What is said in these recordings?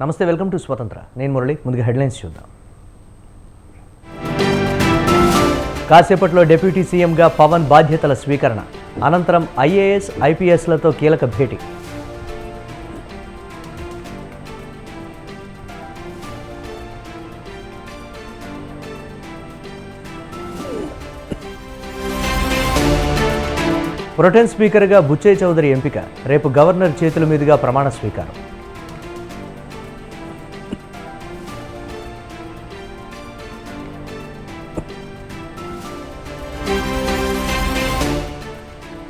నమస్తే, welcome to స్వతంత్ర. నేను మురళి. ముందుగా హెడ్లైన్స్ చూద్దాం. కాసేపట్లో డిప్యూటీ సీఎంగా పవన్ బాధ్యతల స్వీకరణ, అనంతరం ఐఏఎస్ ఐపీఎస్లతో కీలక భేటీ. ప్రొటెన్ స్పీకర్గా బుచ్చయ్య చౌదరి ఎంపిక, రేపు గవర్నర్ చేతుల మీదుగా ప్రమాణ స్వీకారం.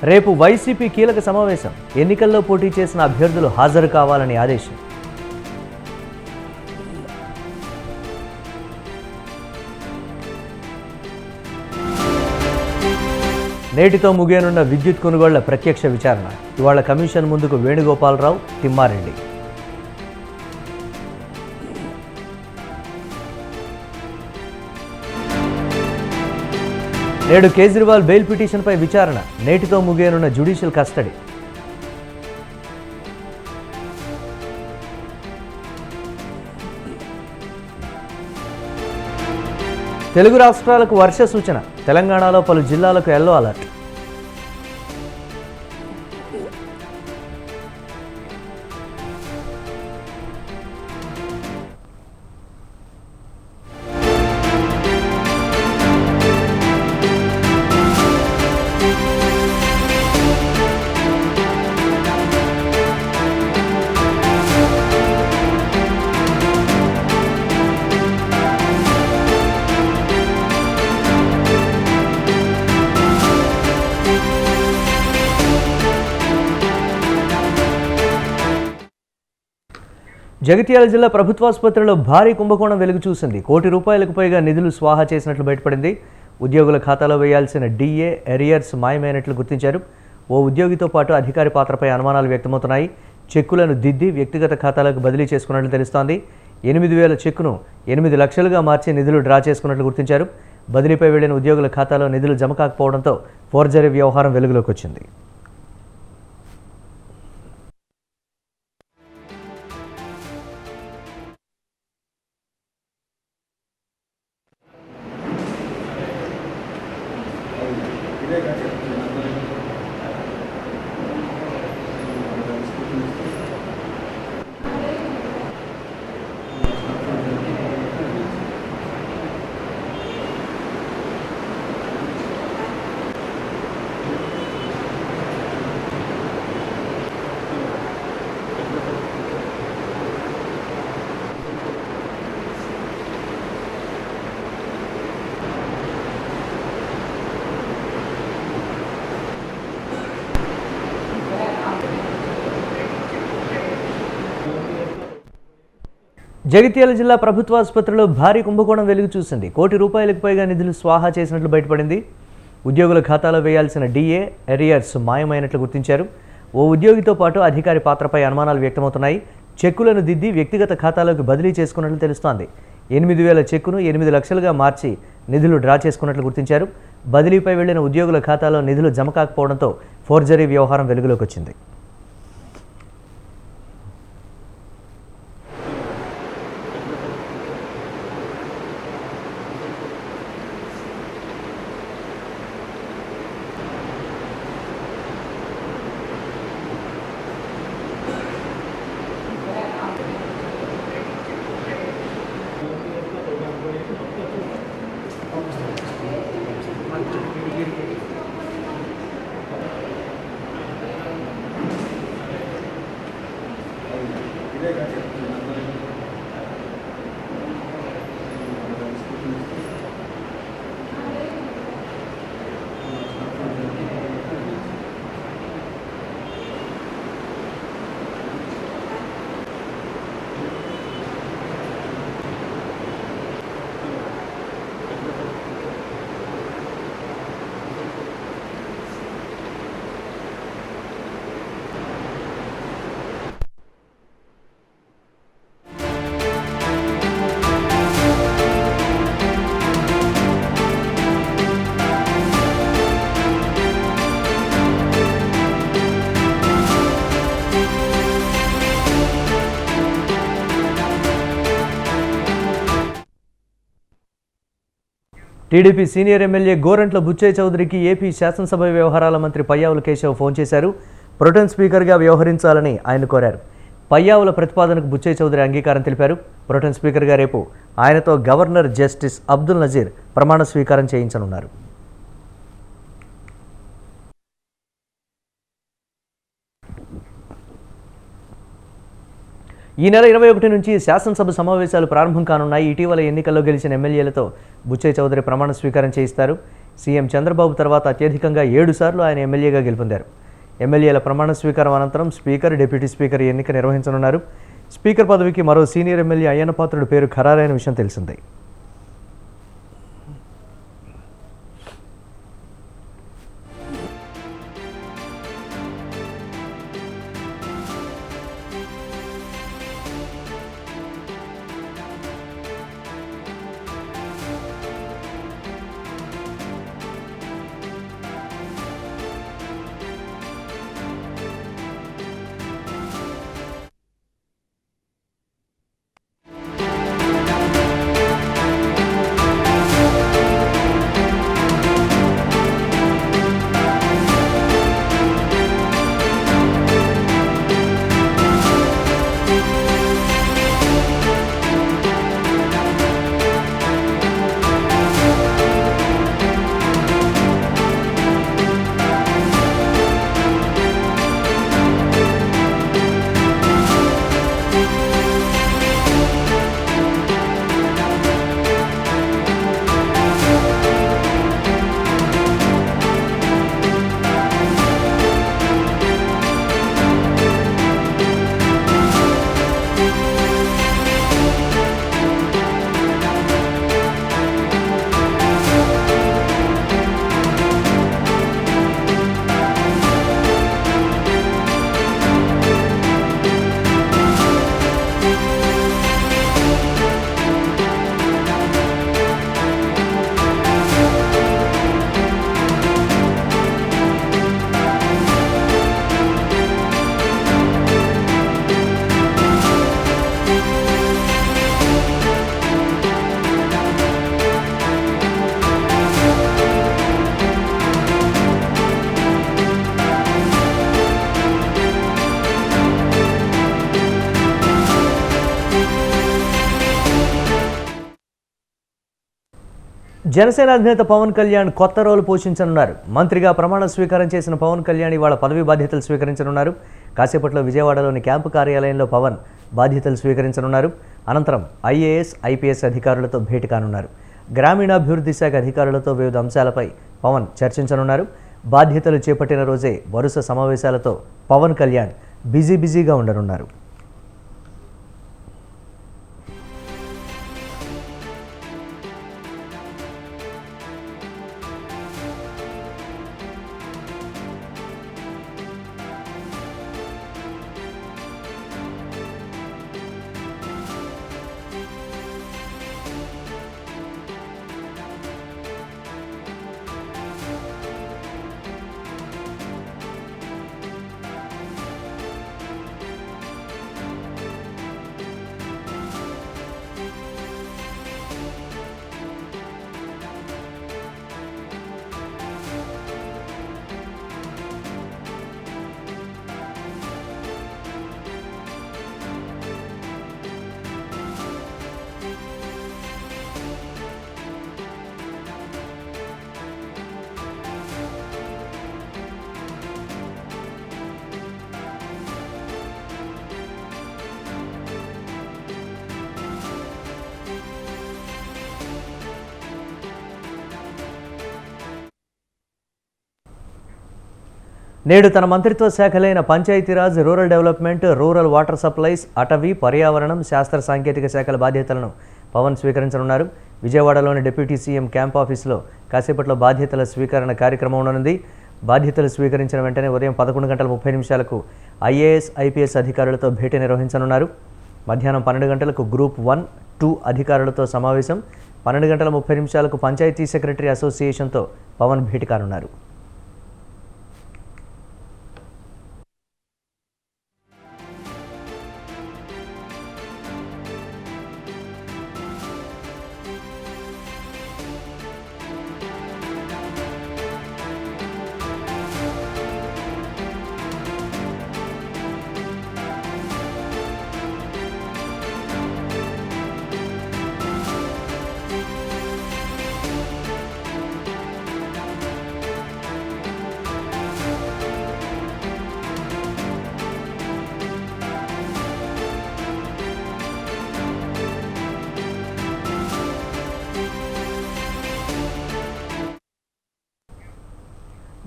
రేపు వైసీపీ కీలక సమావేశం, ఎన్నికల్లో పోటీ చేసిన అభ్యర్థులు హాజరు కావాలని ఆదేశం. నేటితో ముగియనున్న విద్యుత్ కొనుగోళ్ల ప్రత్యక్ష విచారణ, ఇవాళ కమిషన్ ముందుకు వేణుగోపాలరావు, తిమ్మారెడ్డి. నేడు కేజ్రీవాల్ బెయిల్ పిటిషన్పై విచారణ, నేటితో ముగియనున్న జ్యుడిషియల్ కస్టడీ. తెలుగు రాష్ట్రాలకు వర్ష సూచన, తెలంగాణలో పలు జిల్లాలకు యెల్లో అలర్ట్. జగిత్యాల జిల్లా ప్రభుత్వాసుపత్రిలో భారీ కుంభకోణం వెలుగు చూసింది. ₹1 కోట్లకు పైగా నిధులు స్వాహా చేసినట్లు బయటపడింది. ఉద్యోగుల ఖాతాలో వేయాల్సిన డిఏ ఎరియర్స్ మాయమైనట్లు గుర్తించారు. ఓ ఉద్యోగితో పాటు అధికారి పాత్రపై అనుమానాలు వ్యక్తమవుతున్నాయి. చెక్కులను దిద్ది వ్యక్తిగత ఖాతాలకు బదిలీ చేసుకున్నట్లు తెలుస్తోంది. 8,000 చెక్కును 8 లక్షలుగా మార్చి నిధులు డ్రా చేసుకున్నట్లు గుర్తించారు. బదిలీపై వెళ్లిన ఉద్యోగుల ఖాతాలో నిధులు జమ కాకపోవడంతో ఫోర్జరీ వ్యవహారం వెలుగులోకి వచ్చింది. జగిత్యాల జిల్లా ప్రభుత్వాసుపత్రిలో భారీ కుంభకోణం వెలుగు చూసింది. ₹1 కోట్లకు పైగా నిధులు స్వాహా చేసినట్లు బయటపడింది. ఉద్యోగుల ఖాతాలో వేయాల్సిన డిఏ ఎరియర్స్ మాయమైనట్లు గుర్తించారు. ఓ ఉద్యోగితో పాటు అధికారి పాత్రపై అనుమానాలు వ్యక్తమవుతున్నాయి. చెక్కులను దిద్ది వ్యక్తిగత ఖాతాలోకి బదిలీ చేసుకున్నట్లు తెలుస్తోంది. 8,000 చెక్కును 8 లక్షలుగా మార్చి నిధులు డ్రా చేసుకున్నట్లు గుర్తించారు. బదిలీపై వెళ్లిన ఉద్యోగుల ఖాతాలో నిధులు జమ కాకపోవడంతో ఫోర్జరీ వ్యవహారం వెలుగులోకి వచ్చింది. TDP senior MLA Gorantla Butchaiah చౌదరికి ఏపీ శాసనసభ వ్యవహారాల మంత్రి పయ్యావుల కేశవ్ ఫోన్ చేశారు. ప్రొటెం స్పీకర్గా వ్యవహరించాలని ఆయన కోరారు. పయ్యావుల ప్రతిపాదనకు బుచ్చయ్య చౌదరి అంగీకారం తెలిపారు. ప్రొటెం స్పీకర్గా రేపు ఆయనతో గవర్నర్ జస్టిస్ అబ్దుల్ నజీర్ ప్రమాణ స్వీకారం చేయించనున్నారు. ఈ నెల 21 నుంచి శాసనసభ సమావేశాలు ప్రారంభం కానున్నాయి. ఇటీవల ఎన్నికల్లో గెలిచిన ఎమ్మెల్యేలతో బుచ్చయ్య చౌదరి ప్రమాణ స్వీకారం చేయిస్తారు. సీఎం చంద్రబాబు తర్వాత అత్యధికంగా 7 సార్లు ఆయన ఎమ్మెల్యేగా గెలుపొందారు. ఎమ్మెల్యేల ప్రమాణ స్వీకారం అనంతరం స్పీకర్, డిప్యూటీ స్పీకర్ ఎన్నిక నిర్వహించనున్నారు. స్పీకర్ పదవికి మరో సీనియర్ ఎమ్మెల్యే అయ్యన్న పాత్రుడి పేరు ఖరారైన విషయం తెలిసిందే. జనసేన అధినేత పవన్ కళ్యాణ్ కొత్త రోలు పోషించనున్నారు. మంత్రిగా ప్రమాణ స్వీకారం చేసిన పవన్ కళ్యాణ్ ఇవాళ పదవి బాధ్యతలు స్వీకరించనున్నారు. కాసేపట్లో విజయవాడలోని క్యాంపు కార్యాలయంలో పవన్ బాధ్యతలు స్వీకరించనున్నారు. అనంతరం ఐఏఎస్, ఐపీఎస్ అధికారులతో భేటీ కానున్నారు. గ్రామీణాభివృద్ధి శాఖ అధికారులతో వివిధ అంశాలపై పవన్ చర్చించనున్నారు. బాధ్యతలు చేపట్టిన రోజే వరుస సమావేశాలతో పవన్ కళ్యాణ్ బిజీగా ఉండనున్నారు. నేడు తన మంత్రిత్వ శాఖలైన Panchayati Raj, rural development, rural water supplies, అటవీ, పర్యావరణం, శాస్త్ర సాంకేతిక శాఖల బాధ్యతలను పవన్ స్వీకరించనున్నారు. విజయవాడలోని డిప్యూటీ సీఎం క్యాంప్ ఆఫీసులో కాసేపట్లో బాధ్యతల స్వీకరణ కార్యక్రమం ఉండనుంది. బాధ్యతలు స్వీకరించిన వెంటనే ఉదయం 11:30 ఐఏఎస్, ఐపీఎస్ అధికారులతో భేటీ నిర్వహించనున్నారు. మధ్యాహ్నం 12 గంటలకు గ్రూప్ 1, 2 అధికారులతో సమావేశం. 12:30 పంచాయతీ సెక్రటరీ అసోసియేషన్తో పవన్ భేటీ కానున్నారు.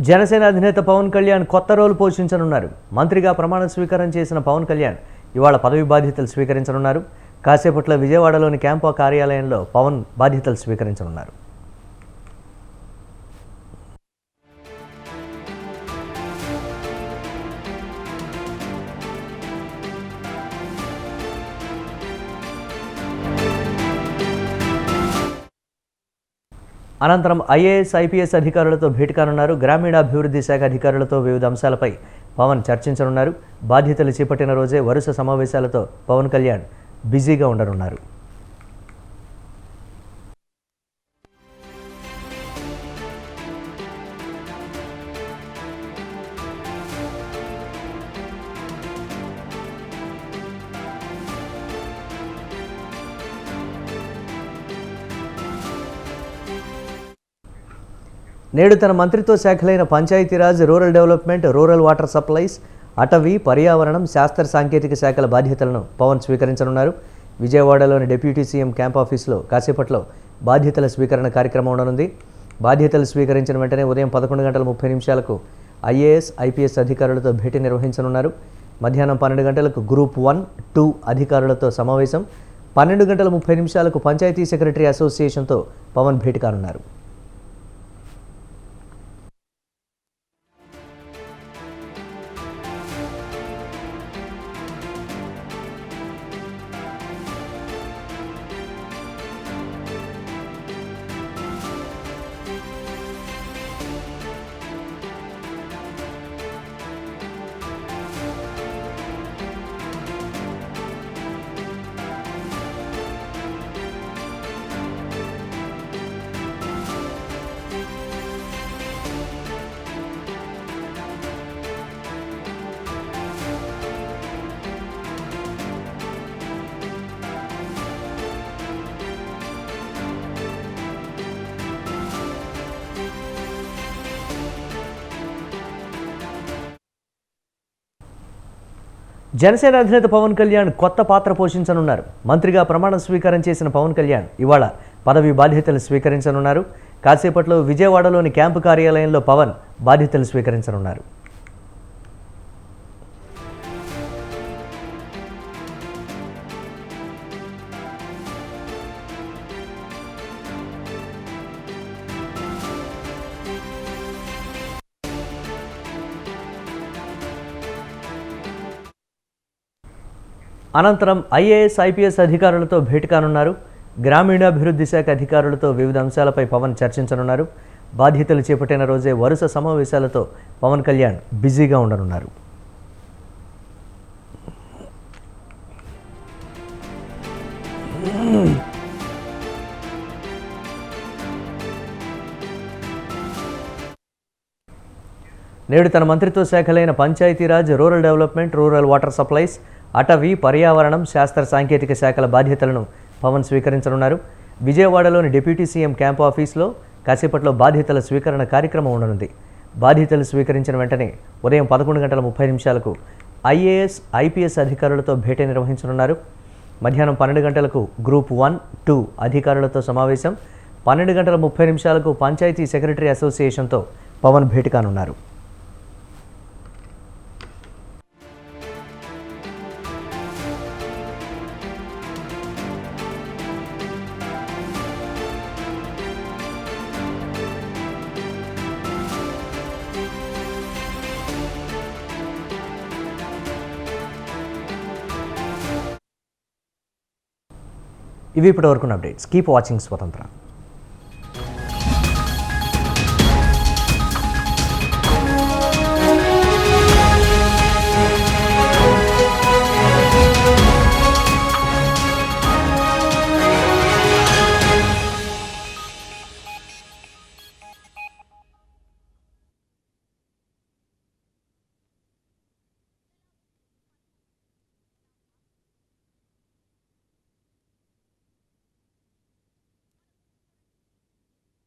జనసేన అధినేత పవన్ కళ్యాణ్ కొత్త రోల్ పోషించనున్నారు. మంత్రిగా ప్రమాణ స్వీకారం చేసిన పవన్ కళ్యాణ్ ఇవాళ పదవి బాధ్యతలు స్వీకరించనున్నారు. కాసేపట్లో విజయవాడలోని క్యాంపు కార్యాలయంలో పవన్ బాధ్యతలు స్వీకరించనున్నారు. అనంతరం ఐఏఎస్, ఐపీఎస్ అధికారులతో భేటీ కానున్నారు. గ్రామీణాభివృద్ధి శాఖ అధికారులతో వివిధ అంశాలపై పవన్ చర్చించనున్నారు. బాధ్యతలు చేపట్టిన రోజే వరుస సమావేశాలతో పవన్ కళ్యాణ్ బిజీగా ఉండనున్నారు. నేడు తన మంత్రిత్వ శాఖలైన Panchayati Raj, rural development, rural water supplies, అటవీ, పర్యావరణం, శాస్త్ర సాంకేతిక శాఖల బాధ్యతలను పవన్ స్వీకరించనున్నారు. విజయవాడలోని డిప్యూటీ సీఎం క్యాంప్ ఆఫీసులో కాసేపట్లో బాధ్యతల స్వీకరణ కార్యక్రమం ఉండనుంది. బాధ్యతలు స్వీకరించిన వెంటనే ఉదయం 11:30 ఐఏఎస్, ఐపీఎస్ అధికారులతో భేటీ నిర్వహించనున్నారు. మధ్యాహ్నం 12 గంటలకు గ్రూప్ 1, 2 అధికారులతో సమావేశం. 12:30 పంచాయతీ సెక్రటరీ అసోసియేషన్తో పవన్ భేటీ కానున్నారు. జనసేన అధినేత పవన్ కళ్యాణ్ కొత్త పాత్ర పోషించనున్నారు. మంత్రిగా ప్రమాణ స్వీకారం చేసిన పవన్ కళ్యాణ్ ఇవాళ పదవి బాధ్యతలు స్వీకరించనున్నారు. కాసేపట్లో విజయవాడలోని క్యాంపు కార్యాలయంలో పవన్ బాధ్యతలు స్వీకరించనున్నారు. అనంతరం ఐఏఎస్, ఐపీఎస్ అధికారులతో భేటీ కానున్నారు. గ్రామీణాభివృద్ధి శాఖ అధికారులతో వివిధ అంశాలపై పవన్ చర్చించనున్నారు. బాధ్యతలు చేపట్టిన రోజే వరుస సమావేశాలతో పవన్ కళ్యాణ్ బిజీగా ఉండనున్నారు. నేడు తన మంత్రిత్వ శాఖలైన Panchayati Raj, rural development, rural water supplies, అటవీ, పర్యావరణం, శాస్త్ర సాంకేతిక శాఖల బాధ్యతలను పవన్ స్వీకరించనున్నారు. విజయవాడలోని డిప్యూటీ సీఎం క్యాంప్ ఆఫీస్లో కాసేపట్లో బాధ్యతల స్వీకరణ కార్యక్రమం ఉండనుంది. బాధ్యతలు స్వీకరించిన వెంటనే ఉదయం 11:30 ఐఏఎస్, ఐపీఎస్ అధికారులతో భేటీ నిర్వహించనున్నారు. మధ్యాహ్నం 12 గంటలకు గ్రూప్ 1, 2 అధికారులతో సమావేశం. 12:30 పంచాయతీ సెక్రటరీ అసోసియేషన్తో పవన్ భేటీ కానున్నారు. ఇవి ఇప్పటివరకు అప్డేట్స్. కీప్ వాచింగ్ స్వతంత్ర.